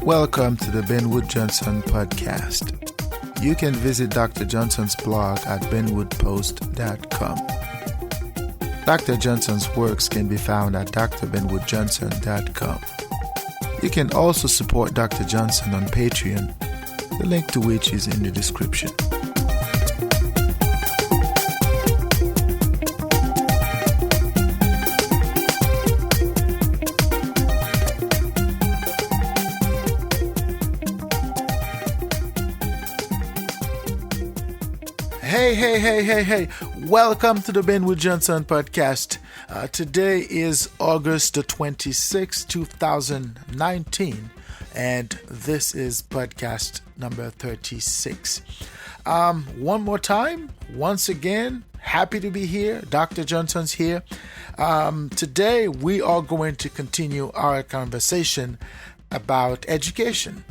Welcome to the Ben Wood Johnson podcast. You can visit Dr. Johnson's blog at benwoodpost.com. Dr. Johnson's works can be found at drbenwoodjohnson.com. You can also support Dr. Johnson on Patreon, the link to which is in the description. Hey. Welcome to the Ben Wood Johnson podcast. Today is August the 26th, 2019, and this is podcast number 36. One more time, once again, happy to be here. Dr. Johnson's here. Today we are going to continue our conversation about education,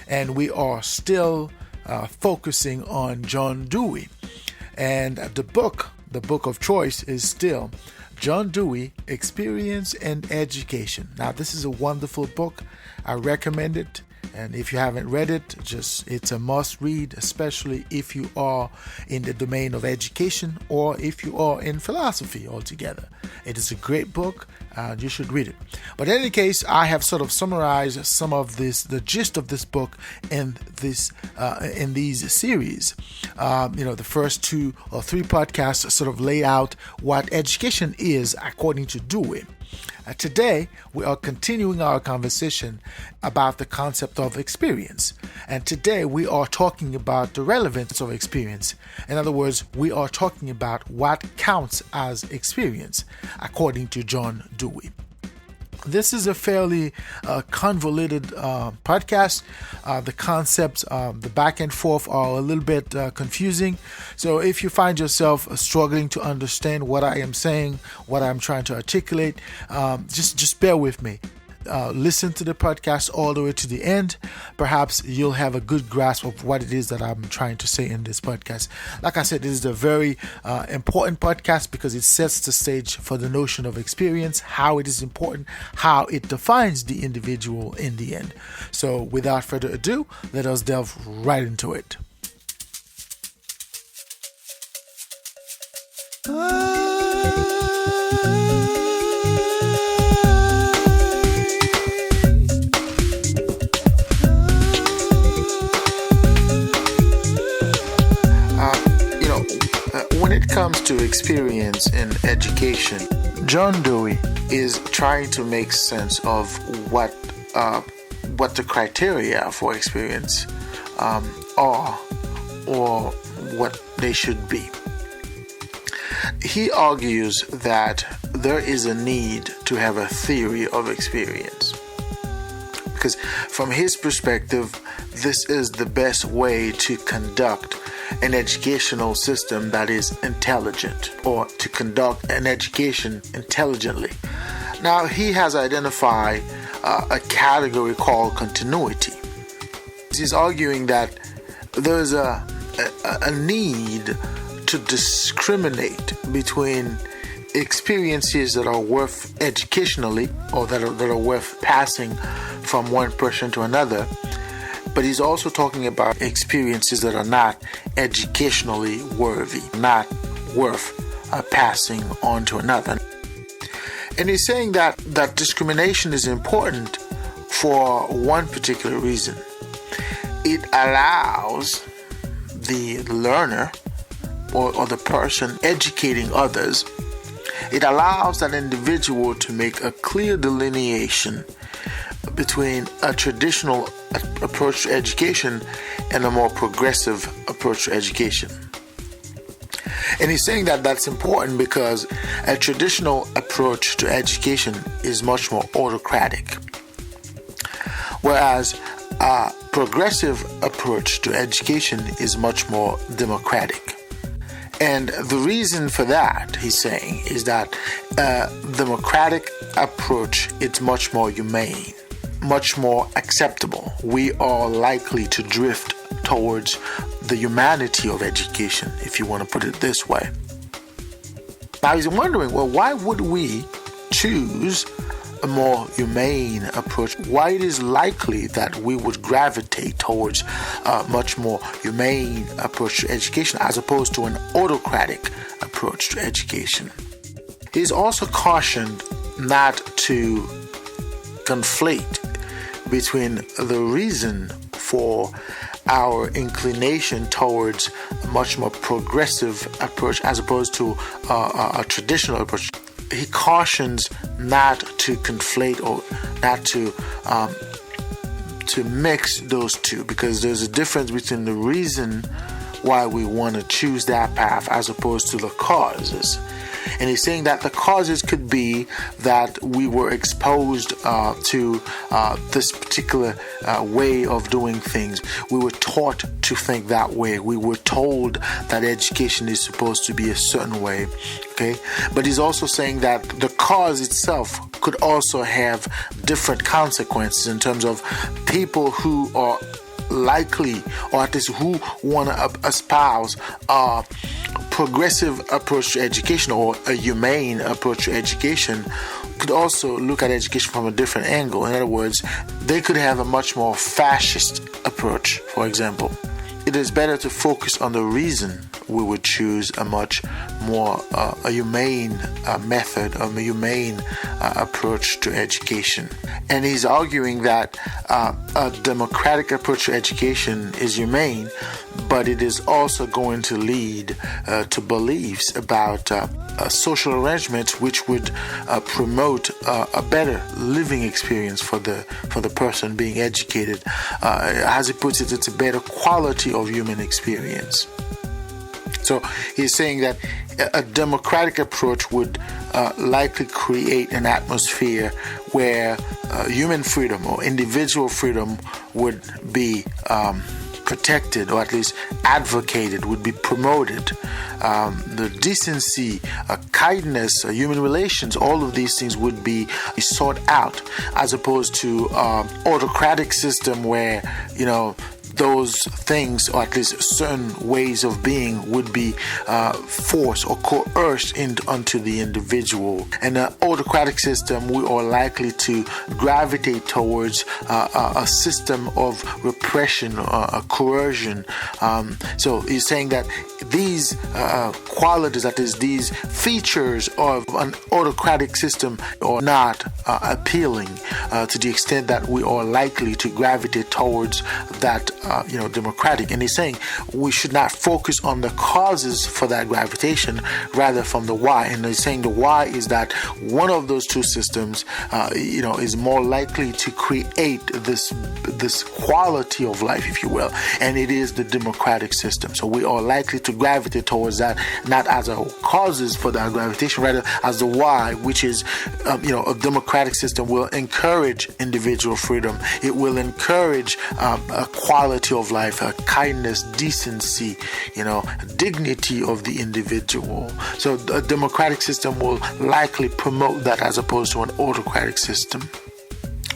and we are still focusing on John Dewey. And the book of choice is still John Dewey, Experience and Education. Now, this is a wonderful book. I recommend it. And if you haven't read it, it's a must read, especially if you are in the domain of education or if you are in philosophy altogether. It is a great book. You should read it. But in any case, I have sort of summarized some of the gist of this book in these series. The first 2 or 3 podcasts sort of lay out what education is according to Dewey. Today, we are continuing our conversation about the concept of experience. And today, we are talking about the relevance of experience. In other words, we are talking about what counts as experience, according to John Dewey. This is a fairly convoluted podcast. The concepts, the back and forth are a little bit confusing. So if you find yourself struggling to understand what I am saying, what I'm trying to articulate, just bear with me. Listen to the podcast all the way to the end. Perhaps you'll have a good grasp of what it is that I'm trying to say in this podcast. Like I said, this is a very important podcast because it sets the stage for the notion of experience, how it is important, how it defines the individual in the end. So without further ado, let us delve right into it. When it comes to experience in education, John Dewey is trying to make sense of what the criteria for experience are, or what they should be. He argues that there is a need to have a theory of experience, because from his perspective, this is the best way to conduct an educational system that is intelligent, or to conduct an education intelligently. Now, he has identified a category called continuity. He's arguing that there's a need to discriminate between experiences that are worth educationally, or that are worth passing from one person to another. But he's also talking about experiences that are not educationally worthy, not worth passing on to another. And he's saying that discrimination is important for one particular reason. It allows the learner or the person educating others, it allows that individual to make a clear delineation between a traditional approach to education and a more progressive approach to education. And he's saying that that's important because a traditional approach to education is much more autocratic, whereas a progressive approach to education is much more democratic. And the reason for that, he's saying, is that a democratic approach is much more humane, much more acceptable. We are likely to drift towards the humanity of education, if you want to put it this way. Now he's wondering, well, why would we choose a more humane approach, why it is likely that we would gravitate towards a much more humane approach to education as opposed to an autocratic approach to education. He is also cautioned not to conflate between the reason for our inclination towards a much more progressive approach as opposed to a traditional approach. He cautions not to conflate or not to mix those two, because there's a difference between the reason why we want to choose that path as opposed to the causes. And he's saying that the causes could be that we were exposed to this particular way of doing things. We were taught to think that way. We were told that education is supposed to be a certain way. Okay? But he's also saying that the cause itself could also have different consequences in terms of people who are likely, or at least who want to espouse a progressive approach to education or a humane approach to education could also look at education from a different angle. In other words, they could have a much more fascist approach, for example. It is better to focus on the reason we would choose a much more a humane method, a humane approach to education. And he's arguing that a democratic approach to education is humane, but it is also going to lead to beliefs about social arrangements which would promote a better living experience for the person being educated. As he puts it, it's a better quality of human experience. So he's saying that a democratic approach would likely create an atmosphere where human freedom or individual freedom would be protected, or at least advocated, would be promoted. The decency, kindness, human relations, all of these things would be sought out, as opposed to autocratic system where, those things, or at least certain ways of being, would be forced or coerced onto the individual. In an autocratic system, we are likely to gravitate towards a system of repression, a coercion. So he's saying that these qualities, that is, these features of an autocratic system, are not appealing to the extent that we are likely to gravitate towards that democratic. And he's saying we should not focus on the causes for that gravitation, rather from the why. And he's saying the why is that one of those two systems is more likely to create this quality of life, if you will, and it is the democratic system. So we are likely to gravitate towards that, not as a causes for that gravitation, rather as the why, which is a democratic system will encourage individual freedom. It will encourage a quality of life, a kindness, decency, dignity of the individual. So a democratic system will likely promote that as opposed to an autocratic system.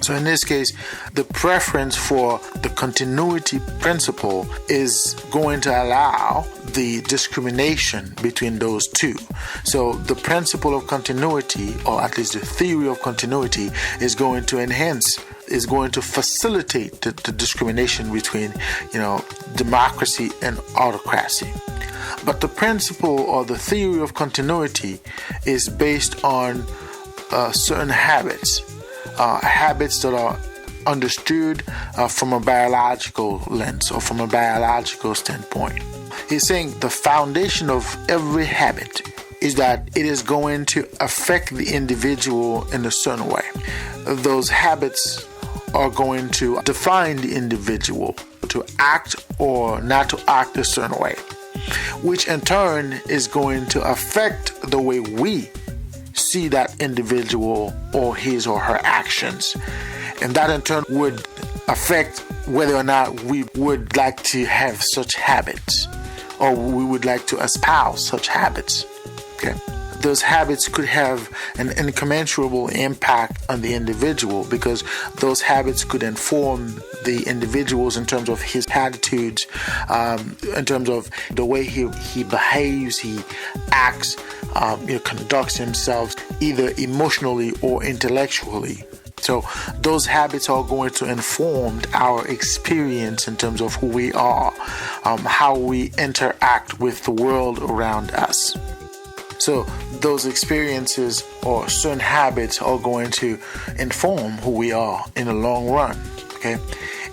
So in this case, the preference for the continuity principle is going to allow the discrimination between those two. So the principle of continuity, or at least the theory of continuity, is going to facilitate the discrimination between, democracy and autocracy. But the principle or the theory of continuity is based on certain habits that are understood from a biological lens or from a biological standpoint. He's saying the foundation of every habit is that it is going to affect the individual in a certain way. Those habits are going to define the individual to act or not to act a certain way, which in turn is going to affect the way we see that individual or his or her actions. And that in turn would affect whether or not we would like to have such habits, or we would like to espouse such habits. Okay. those habits could have an incommensurable impact on the individual, because those habits could inform the individuals in terms of his attitudes, in terms of the way he behaves, he acts, conducts himself, either emotionally or intellectually. So those habits are going to inform our experience in terms of who we are, how we interact with the world around us. So those experiences or certain habits are going to inform who we are in the long run, okay?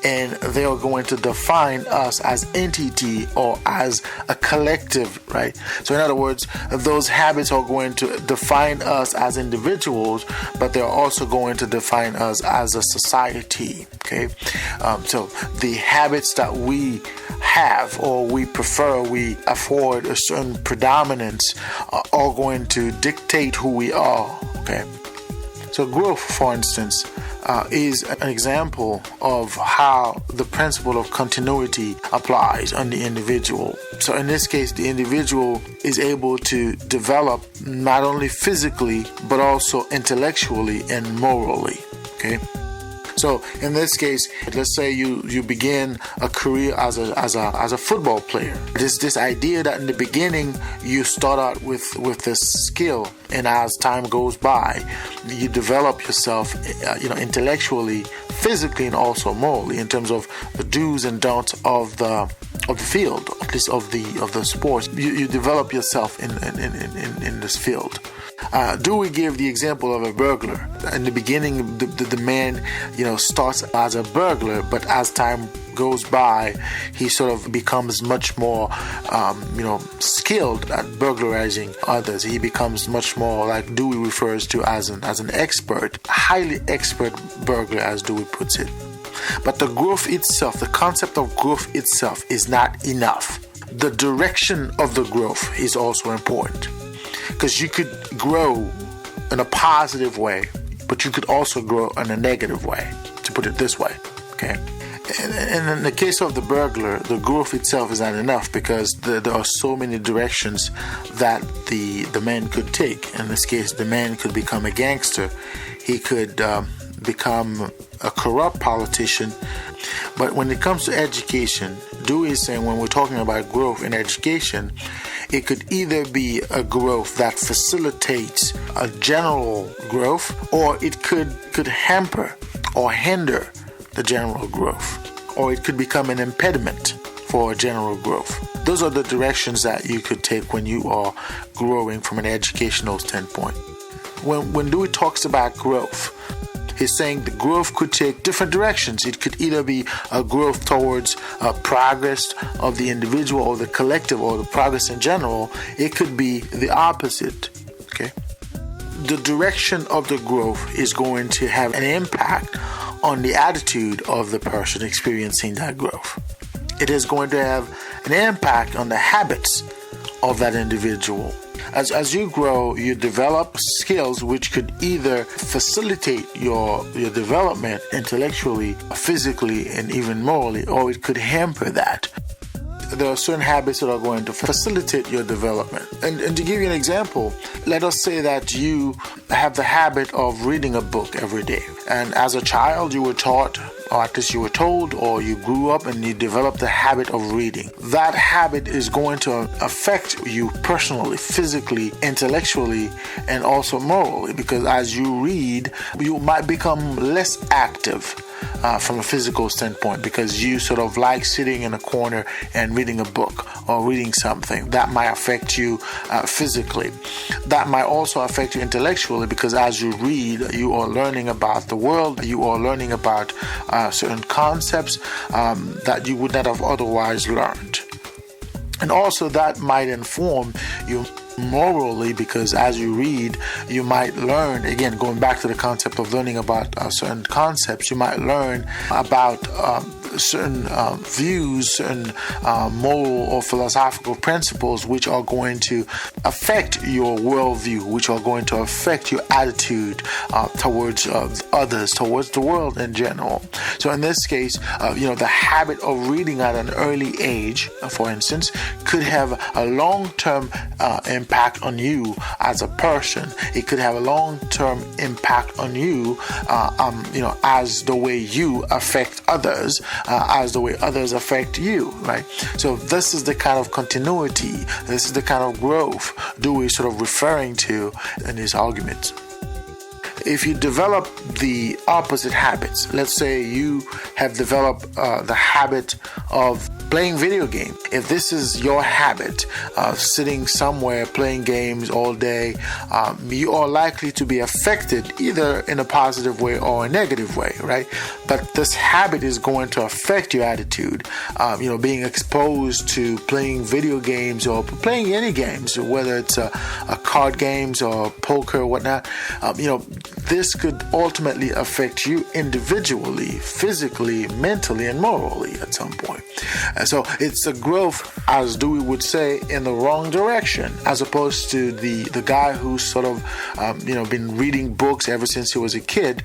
And they are going to define us as entity or as a collective, right? So in other words, those habits are going to define us as individuals, but they're also going to define us as a society, okay? So the habits that we have or we prefer, we afford a certain predominance, are going to dictate who we are, okay? So growth, for instance, is an example of how the principle of continuity applies on the individual. So in this case, the individual is able to develop not only physically, but also intellectually and morally, okay? So in this case, let's say you begin a career as a football player. This idea that in the beginning you start out with this skill, and as time goes by, you develop yourself, intellectually, physically, and also morally in terms of the do's and don'ts of the field, at least of the sports. You develop yourself in this field. Dewey gave the example of a burglar. In the beginning, the man, starts as a burglar, but as time goes by, he sort of becomes much more, skilled at burglarizing others. He becomes much more, like Dewey refers to as an expert, highly expert burglar, as Dewey puts it. But the growth itself, the concept of growth itself, is not enough. The direction of the growth is also important. Because you could grow in a positive way, but you could also grow in a negative way, to put it this way, okay? And in the case of the burglar, the growth itself is not enough, because there are so many directions that the man could take. In this case, the man could become a gangster. He could become a corrupt politician. But when it comes to education, Dewey is saying when we're talking about growth in education, it could either be a growth that facilitates a general growth, or it could hamper or hinder the general growth, or it could become an impediment for general growth. Those are the directions that you could take when you are growing from an educational standpoint. When Dewey talks about growth, he's saying the growth could take different directions. It could either be a growth towards progress of the individual or the collective, or the progress in general. It could be the opposite, okay? The direction of the growth is going to have an impact on the attitude of the person experiencing that growth. It is going to have an impact on the habits of that individual. As you grow, you develop skills which could either facilitate your development intellectually, physically, and even morally, or it could hamper that. There are certain habits that are going to facilitate your development. And to give you an example, let us say that you have the habit of reading a book every day. And as a child, you were taught, or at least you were told, or you grew up and you developed the habit of reading. That habit is going to affect you personally, physically, intellectually, and also morally, because as you read, you might become less active from a physical standpoint, because you sort of like sitting in a corner and reading a book or reading something. That might affect you physically. That might also affect you intellectually, because as you read, you are learning about the world, you are learning about certain concepts that you would not have otherwise learned. And also that might inform you morally, because as you read, you might learn, again, going back to the concept of learning about certain concepts, you might learn about certain views, certain moral or philosophical principles which are going to affect your worldview, which are going to affect your attitude towards others, towards the world in general. So in this case, the habit of reading at an early age, for instance, could have a long-term impact on you as a person. It could have a long-term impact on you, as the way you affect others, as the way others affect you, right? So this is the kind of continuity, this is the kind of growth Dewey is sort of referring to in his arguments. If you develop the opposite habits, let's say you have developed the habit of playing video games. If this is your habit of sitting somewhere playing games all day, you are likely to be affected either in a positive way or a negative way, right? But this habit is going to affect your attitude. Being exposed to playing video games or playing any games, whether it's a card games or poker or whatnot, this could ultimately affect you individually, physically, mentally, and morally at some point. So it's a growth, as Dewey would say, in the wrong direction, as opposed to the guy who's sort of, been reading books ever since he was a kid.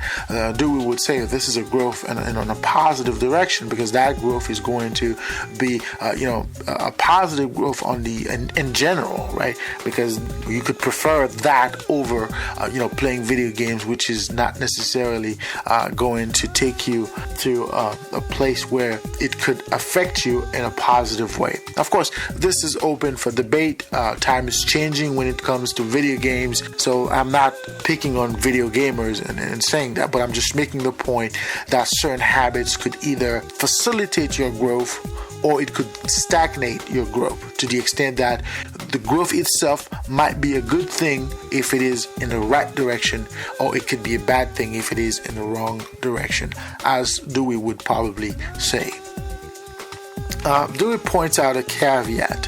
Dewey would say this is a growth in a positive direction, because that growth is going to be, a positive growth in general, right? Because you could prefer that over, playing video games, which is not necessarily going to take you to a place where it could affect you in a positive way. Of course, this is open for debate. Time is changing when it comes to video games, so I'm not picking on video gamers and saying that, but I'm just making the point that certain habits could either facilitate your growth or it could stagnate your growth, to the extent that the growth itself might be a good thing if it is in the right direction, or it could be a bad thing if it is in the wrong direction, as Dewey would probably say. Dewey points out a caveat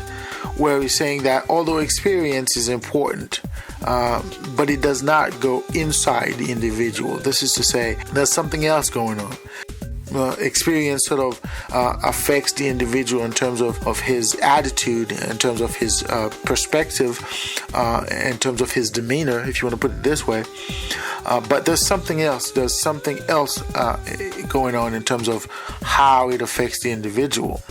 where he's saying that although experience is important, but it does not go inside the individual. This is to say, there's something else going on. Experience sort of affects the individual in terms of his attitude, in terms of his perspective, in terms of his demeanor, if you want to put it this way. But there's something else. There's something else going on in terms of how it affects the individual.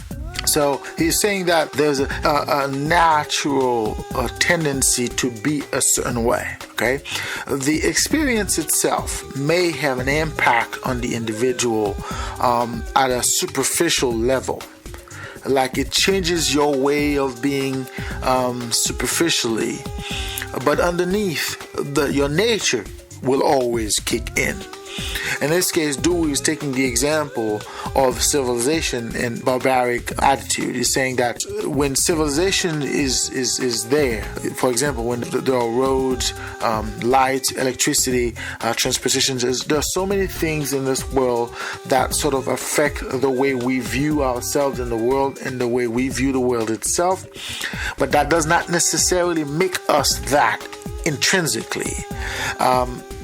So he's saying that there's a natural tendency to be a certain way. Okay, the experience itself may have an impact on the individual at a superficial level. Like it changes your way of being superficially, but underneath, your nature will always kick in. In this case, Dewey is taking the example of civilization and barbaric attitude. He's saying that when civilization is there, for example, when there are roads, lights, electricity, transportation, there are so many things in this world that sort of affect the way we view ourselves in the world and the way we view the world itself. But that does not necessarily make us that intrinsically.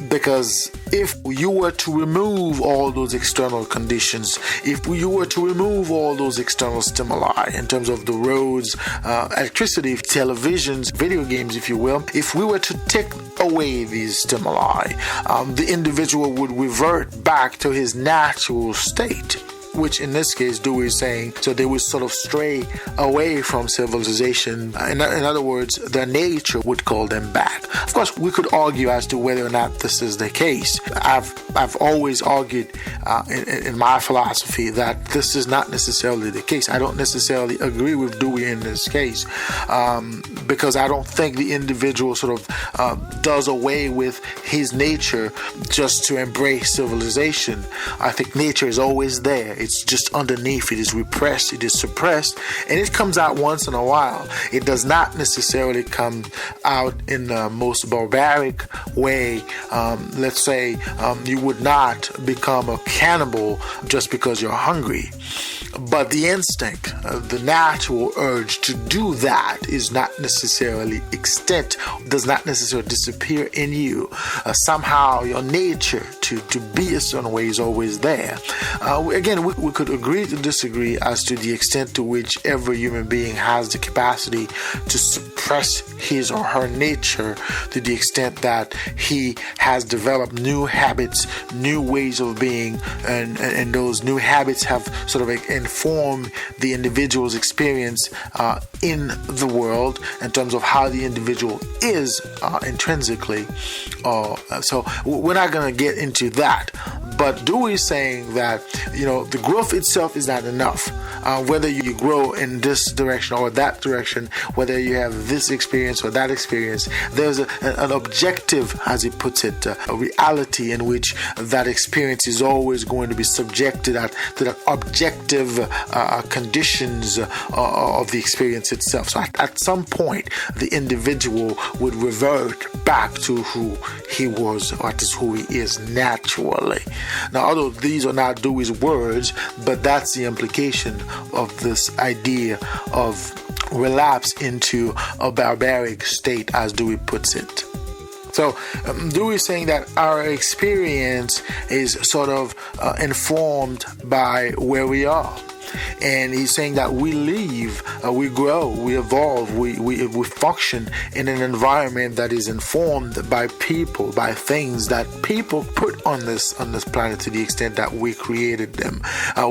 Because if you were to remove all those external conditions, if you were to remove all those external stimuli in terms of the roads, electricity, televisions, video games, if you will, if we were to take away these stimuli, the individual would revert back to his natural state, which in this case Dewey is saying, so they would sort of stray away from civilization. In other words, their nature would call them back. Of course, we could argue as to whether or not this is the case. I've always argued in my philosophy that this is not necessarily the case. I don't necessarily agree with Dewey in this case, because I don't think the individual sort of does away with his nature just to embrace civilization. I think nature is always there. It's just underneath. It is repressed. It is suppressed. And it comes out once in a while. It does not necessarily come out in the most barbaric way. Let's say you would not become a cannibal just because you're hungry. But the instinct, the natural urge to do that is not necessarily extinct, does not necessarily disappear in you. Somehow your nature to be a certain way is always there. Again, we could agree to disagree as to the extent to which every human being has the capacity to suppress his or her nature to the extent that he has developed new habits, new ways of being, and those new habits have sort of informed the individual's experience in the world in terms of how the individual is intrinsically. So we're not going to get into that. But Dewey is saying that, the growth itself is not enough. Whether you grow in this direction or that direction, whether you have this experience or that experience, there's an objective, as he puts it, a reality in which that experience is always going to be subjected to the objective conditions of the experience itself. So at some point, the individual would revert back to who he was, or to who he is naturally. Now, although these are not Dewey's words, but that's the implication of this idea of relapse into a barbaric state, as Dewey puts it. So Dewey is saying that our experience is sort of informed by where we are. And he's saying that we live, we grow, we evolve, we function in an environment that is informed by people, by things that people put on this planet to the extent that we created them.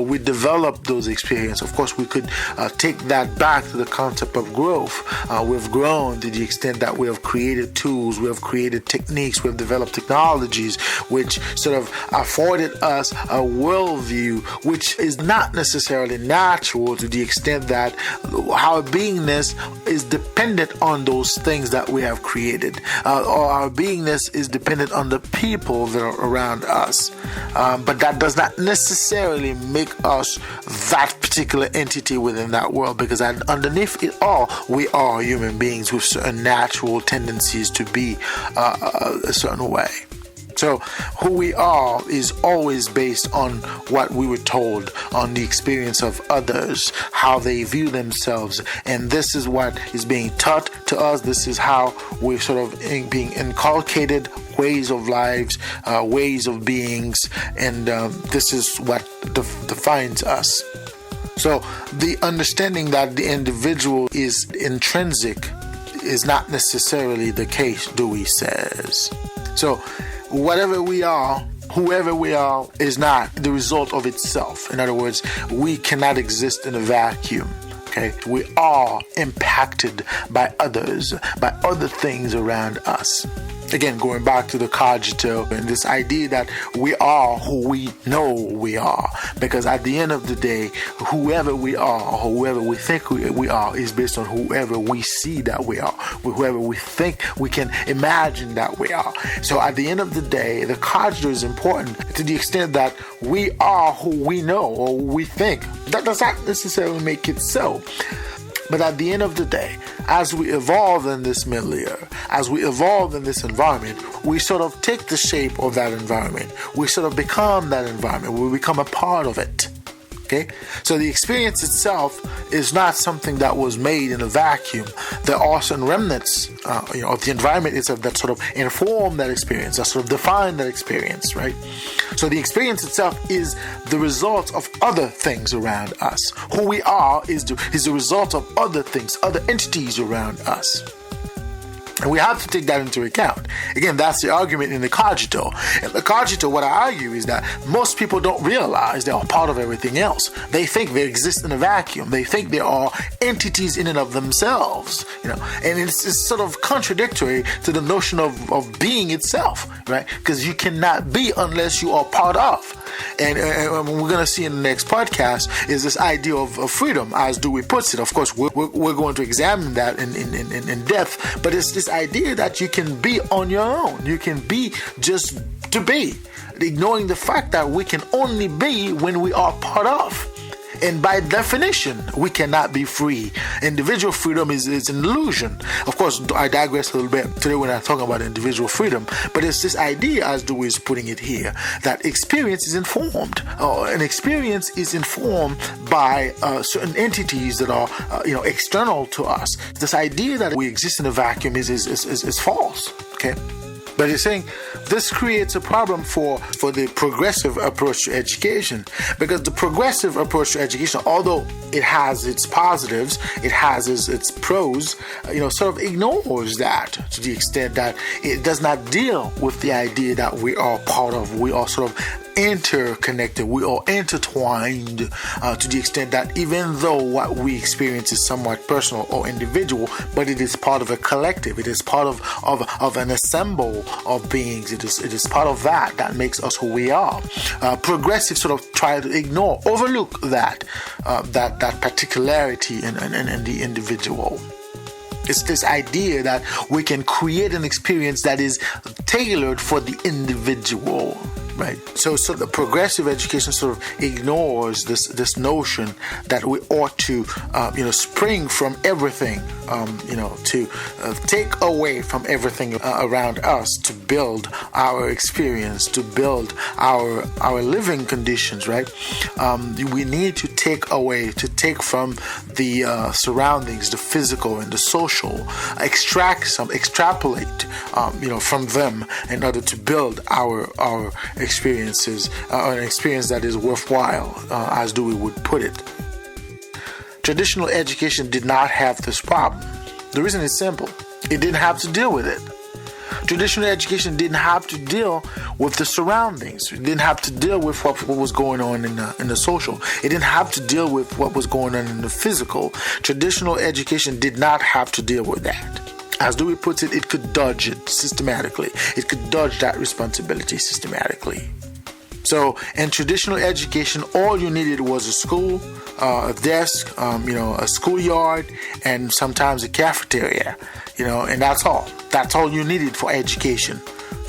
We developed those experiences. Of course, we could take that back to the concept of growth. We've grown to the extent that we have created tools, we have created techniques, we have developed technologies which sort of afforded us a worldview which is not necessarily natural, to the extent that our beingness is dependent on those things that we have created, or our beingness is dependent on the people that are around us. But that does not necessarily make us that particular entity within that world, because underneath it all, we are human beings with certain natural tendencies to be a certain way. So who we are is always based on what we were told, on the experience of others, how they view themselves. And this is what is being taught to us. This is how we're sort of being inculcated ways of lives, ways of beings. And this is what defines us. So the understanding that the individual is intrinsic is not necessarily the case, Dewey says. So whatever we are, whoever we are, is not the result of itself. In other words, we cannot exist in a vacuum. Okay? We are impacted by others, by other things around us. Again, going back to the cogito and this idea that we are who we know we are. Because at the end of the day, whoever we are, or whoever we think we are, is based on whoever we see that we are, whoever we think we can imagine that we are. So at the end of the day, the cogito is important to the extent that we are who we know or we think. That does not necessarily make it so. But at the end of the day, as we evolve in this milieu, as we evolve in this environment, we sort of take the shape of that environment. We sort of become that environment. We become a part of it. Okay? So the experience itself is not something that was made in a vacuum. There are certain remnants of the environment itself that sort of inform that experience, that sort of define that experience, right? So the experience itself is the result of other things around us. Who we are is the result of other things, other entities around us. And we have to take that into account. Again, that's the argument in the cogito. In the cogito, what I argue is that most people don't realize they are part of everything else. They think they exist in a vacuum. They think they are entities in and of themselves, and it's sort of contradictory to the notion of being itself, right? Because you cannot be unless you are part of. And we're going to see in the next podcast is this idea of freedom, as Dewey puts it. Of course, we're going to examine that in depth, but it's this idea that you can be on your own. You can be just to be, ignoring the fact that we can only be when we are part of. And by definition, we cannot be free. Individual freedom is an illusion. Of course, I digress a little bit. Today we're not talking about individual freedom, but it's this idea, as Dewey is putting it here, that experience is informed. An experience is informed by certain entities that are, external to us. This idea that we exist in a vacuum is false. Okay. But he's saying this creates a problem for the progressive approach to education, because the progressive approach to education, although it has its positives, it has its pros, sort of ignores that to the extent that it does not deal with the idea that we are part of, we are sort of interconnected, we are intertwined to the extent that even though what we experience is somewhat personal or individual, but it is part of a collective, it is part of an ensemble of beings, it is part of that makes us who we are. Progressives sort of try to ignore, overlook that particularity in the individual. It's this idea that we can create an experience that is tailored for the individual, right? So the progressive education sort of ignores this notion that we ought to, spring from everything, to take away from everything around us to build our experience, to build our living conditions, right? We need to take from the surroundings, the physical and the social, extrapolate, from them in order to build our experiences, an experience that is worthwhile, as Dewey would put it. Traditional education did not have this problem. The reason is simple. It didn't have to deal with it. Traditional education didn't have to deal with the surroundings. It didn't have to deal with what was going on in the social. It didn't have to deal with what was going on in the physical. Traditional education did not have to deal with that. As Dewey puts it, it could dodge it systematically. It could dodge that responsibility systematically. So in traditional education, all you needed was a school, a desk, a schoolyard, and sometimes a cafeteria, and that's all. That's all you needed for education.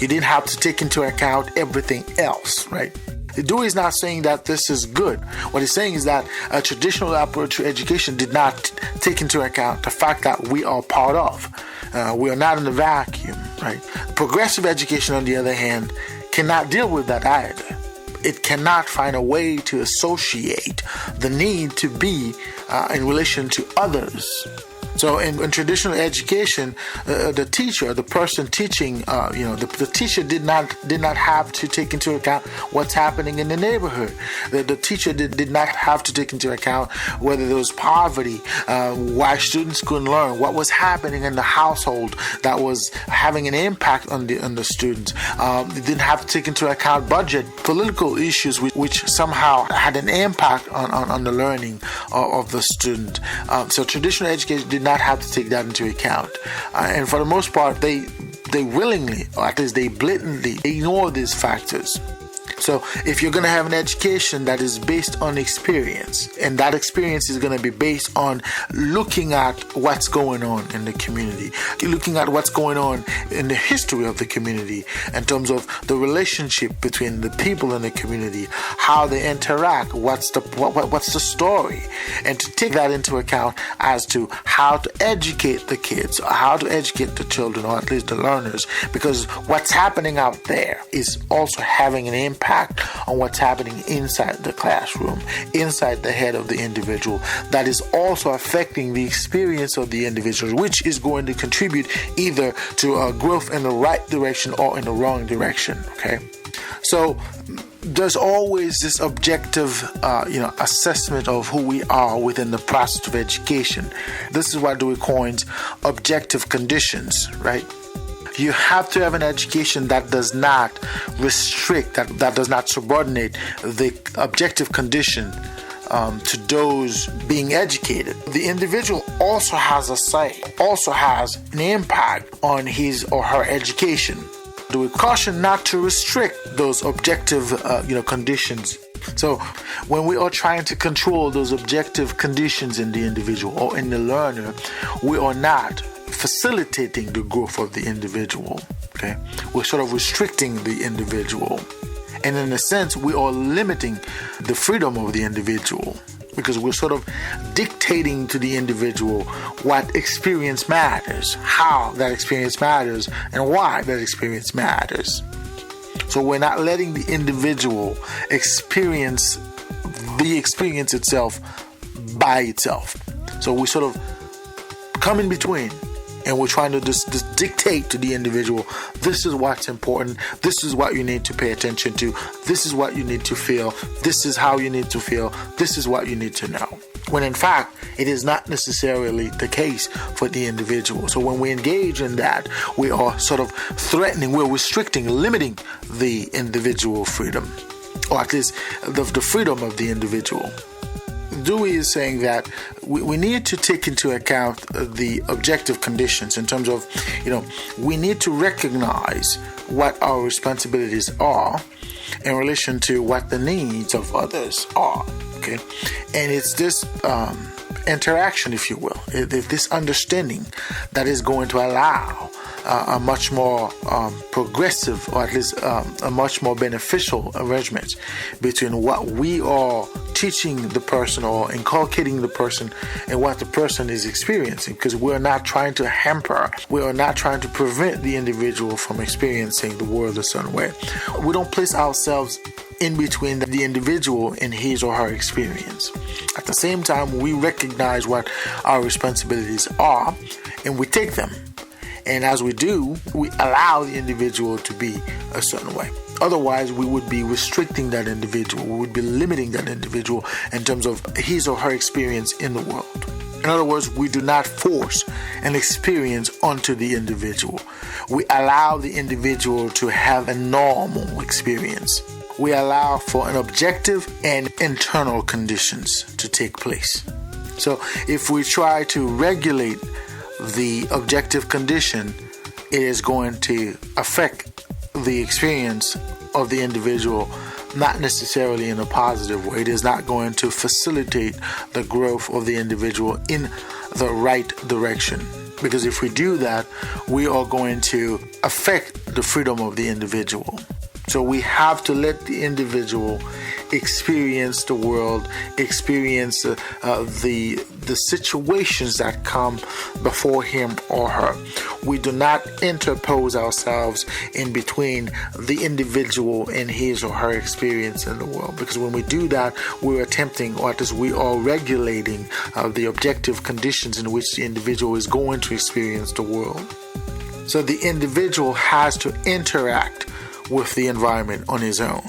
You didn't have to take into account everything else, right? Dewey is not saying that this is good. What he's saying is that a traditional approach to education did not take into account the fact that we are part of. We are not in a vacuum, right? Progressive education, on the other hand, cannot deal with that either. It cannot find a way to associate the need to be in relation to others. So in traditional education, the teacher, the person teaching, the teacher did not have to take into account what's happening in the neighborhood. The teacher did not have to take into account whether there was poverty, why students couldn't learn, what was happening in the household that was having an impact on the students. They didn't have to take into account budget, political issues which somehow had an impact on the learning of the student. So traditional education did not have to take that into account, and for the most part they willingly, or at least they blatantly, ignore these factors. So if you're going to have an education that is based on experience, and that experience is going to be based on looking at what's going on in the community, looking at what's going on in the history of the community in terms of the relationship between the people in the community, how they interact, what's the story, and to take that into account as to how to educate the kids, or how to educate the children, or at least the learners, because what's happening out there is also having an impact on what's happening inside the classroom, inside the head of the individual, that is also affecting the experience of the individual, which is going to contribute either to a growth in the right direction or in the wrong direction. Okay, so there's always this objective, assessment of who we are within the process of education. This is what Dewey coins objective conditions, right? You have to have an education that does not restrict, that does not subordinate the objective condition to those being educated. The individual also has a say, also has an impact on his or her education. We caution not to restrict those objective, conditions. So when we are trying to control those objective conditions in the individual or in the learner, we are not facilitating the growth of the individual. Okay, we're sort of restricting the individual, and in a sense we are limiting the freedom of the individual, because we're sort of dictating to the individual what experience matters, how that experience matters, and why that experience matters. So we're not letting the individual experience the experience itself by itself. So we sort of come in between and we're trying to just dictate to the individual, this is what's important, this is what you need to pay attention to, this is what you need to feel, this is how you need to feel, this is what you need to know. When in fact, it is not necessarily the case for the individual. So when we engage in that, we are sort of threatening, we're restricting, limiting the individual freedom, or at least the freedom of the individual. Dewey is saying that we need to take into account the objective conditions in terms of, we need to recognize what our responsibilities are in relation to what the needs of others are. Okay, and it's this interaction, if you will, this understanding that is going to allow a much more progressive, or at least a much more beneficial arrangement between what we are teaching the person or inculcating the person and what the person is experiencing, because we're not trying to hamper, we are not trying to prevent the individual from experiencing the world a certain way. We don't place ourselves in between the individual and his or her experience. At the same time, we recognize what our responsibilities are and we take them. And as we do, we allow the individual to be a certain way. Otherwise, we would be restricting that individual. We would be limiting that individual in terms of his or her experience in the world. In other words, we do not force an experience onto the individual. We allow the individual to have a normal experience. We allow for an objective and internal conditions to take place. So if we try to regulate the objective condition, it is going to affect the experience of the individual, not necessarily in a positive way. It is not going to facilitate the growth of the individual in the right direction. Because if we do that, we are going to affect the freedom of the individual. So we have to let the individual experience the world, experience the situations that come before him or her. We do not interpose ourselves in between the individual and his or her experience in the world, because when we do that, we're attempting, or at least we are regulating the objective conditions in which the individual is going to experience the world. So the individual has to interact with the environment on his own.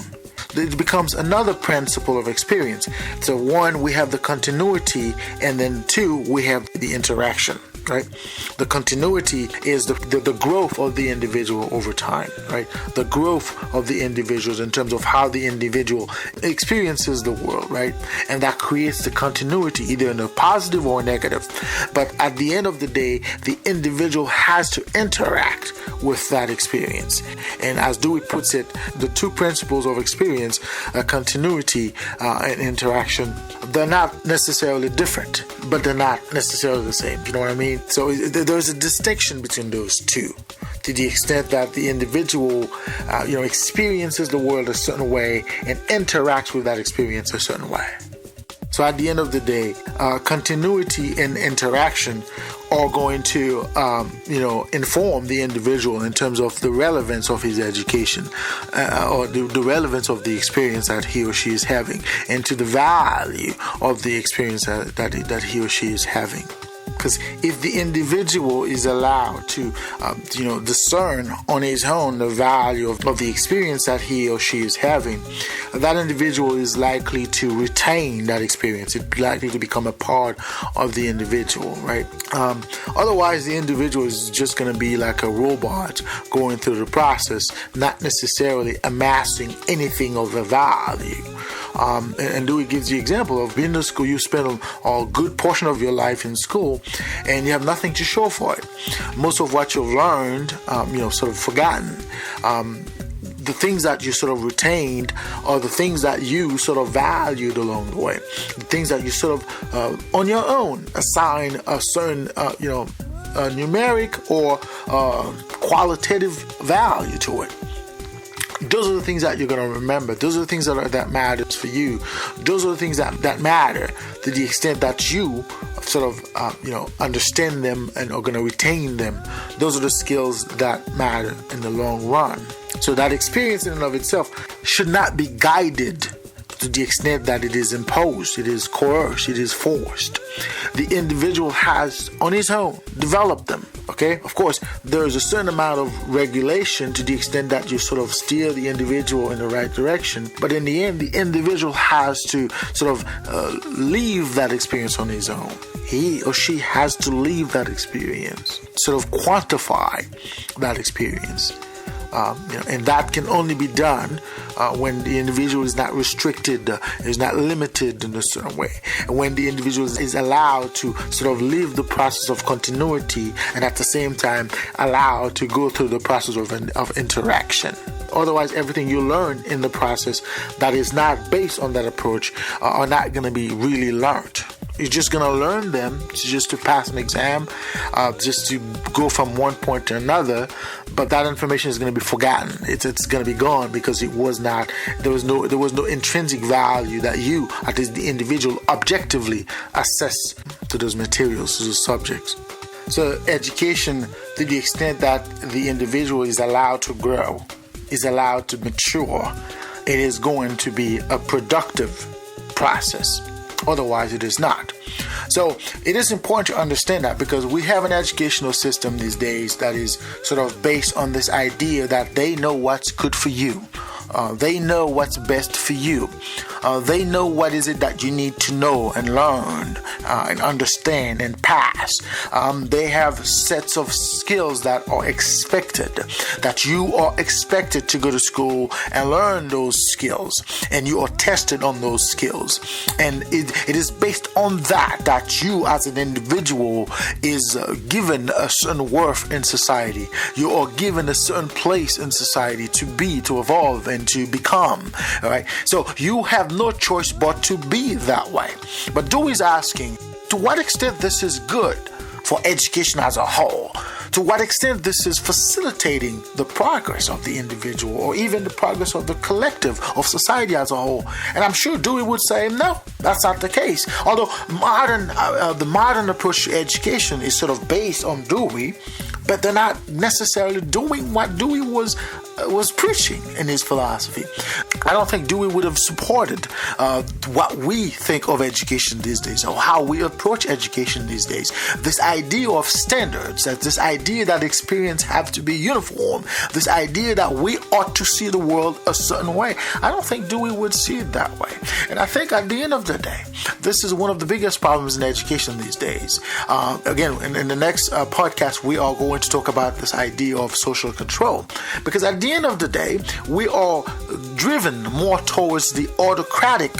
It becomes another principle of experience. So one, we have the continuity, and then two, we have the interaction, right? The continuity is the growth of the individual over time, right? The growth of the individuals in terms of how the individual experiences the world, right? And that creates the continuity, either in a positive or negative. But at the end of the day, the individual has to interact with that experience. And as Dewey puts it, the two principles of experience, continuity and interaction, they're not necessarily different, but they're not necessarily the same. You know what I mean? So there's a distinction between those two, to the extent that the individual, experiences the world a certain way and interacts with that experience a certain way. So at the end of the day, continuity and interaction are going to, inform the individual in terms of the relevance of his education, or the relevance of the experience that he or she is having, and to the value of the experience that he or she is having. Because if the individual is allowed to, discern on his own the value of the experience that he or she is having, that individual is likely to retain that experience. It's likely to become a part of the individual, right? Otherwise, the individual is just going to be like a robot going through the process, not necessarily amassing anything of a value. And Dewey gives the example of being in school. You spend a good portion of your life in school, and you have nothing to show for it. Most of what you've learned, sort of forgotten. The things that you sort of retained are the things that you sort of valued along the way. The things that you sort of, on your own, assign a certain, numeric or qualitative value to it. Those are the things that you're going to remember. Those are the things that matters for you. Those are the things that matter to the extent that you sort of, understand them and are going to retain them. Those are the skills that matter in the long run. So that experience in and of itself should not be guided to the extent that it is imposed, it is coerced, it is forced. The individual has, on his own, developed them. Okay? Of course, there is a certain amount of regulation to the extent that you sort of steer the individual in the right direction. But in the end, the individual has to sort of leave that experience on his own. He or she has to leave that experience, sort of quantify that experience. And that can only be done when the individual is not restricted, is not limited in a certain way, and when the individual is allowed to sort of live the process of continuity and at the same time allowed to go through the process of interaction. Otherwise, everything you learn in the process that is not based on that approach are not going to be really learned. You're just going to learn them just to pass an exam, just to go from one point to another, but that information is going to be forgotten. It's going to be gone because there was no intrinsic value that you, at least the individual, objectively assess to those materials, to those subjects. So education, to the extent that the individual is allowed to grow, is allowed to mature, it is going to be a productive process. Otherwise, it is not. So it is important to understand that, because we have an educational system these days that is sort of based on this idea that they know what's good for you. They know what's best for you. They know what is it that you need to know and learn and understand and pass. They have sets of skills that are expected, that you are expected to go to school and learn those skills, and you are tested on those skills. And it is based on that you as an individual is given a certain worth in society. You are given a certain place in society to be, to evolve, and to become. All right. So you have no choice but to be that way. But Dewey's asking, to what extent this is good for education as a whole? To what extent this is facilitating the progress of the individual, or even the progress of the collective, of society as a whole? And I'm sure Dewey would say, no, that's not the case. Although the modern approach to education is sort of based on Dewey, but they're not necessarily doing what Dewey was preaching in his philosophy. I don't think Dewey would have supported what we think of education these days, or how we approach education these days. This idea of standards, that this idea that experience have to be uniform, this idea that we ought to see the world a certain way. I don't think Dewey would see it that way. And I think at the end of the day, this is one of the biggest problems in education these days. Again, in the next podcast, we are going to talk about this idea of social control, because at the end of the day, we are driven more towards the autocratic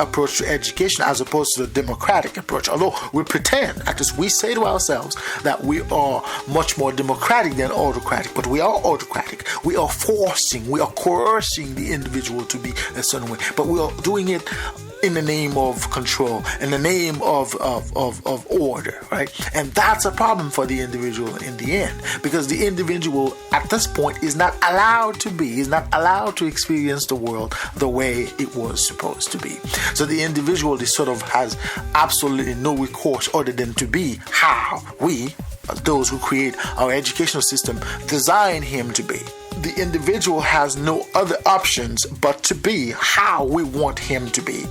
approach to education as opposed to the democratic approach. Although we pretend, at least we say to ourselves, that we are much more democratic than autocratic, but we are autocratic. We are forcing, we are coercing the individual to be a certain way, but we are doing it in the name of control, in the name of order, right? And that's a problem for the individual in the end, because the individual at this point is not allowed to experience the world the way it was supposed to be. So the individual sort of has absolutely no recourse other than to be how we, those who create our educational system, design him to be. The individual has no other options but to be how we want him to be,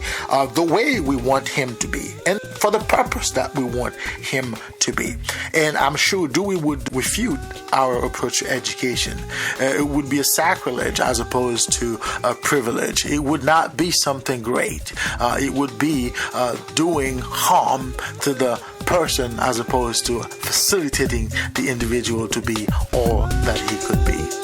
the way we want him to be, and for the purpose that we want him to be. And I'm sure Dewey would refute our approach to education. It would be a sacrilege as opposed to a privilege. It would not be something great. It would be doing harm to the person as opposed to facilitating the individual to be all that he could be.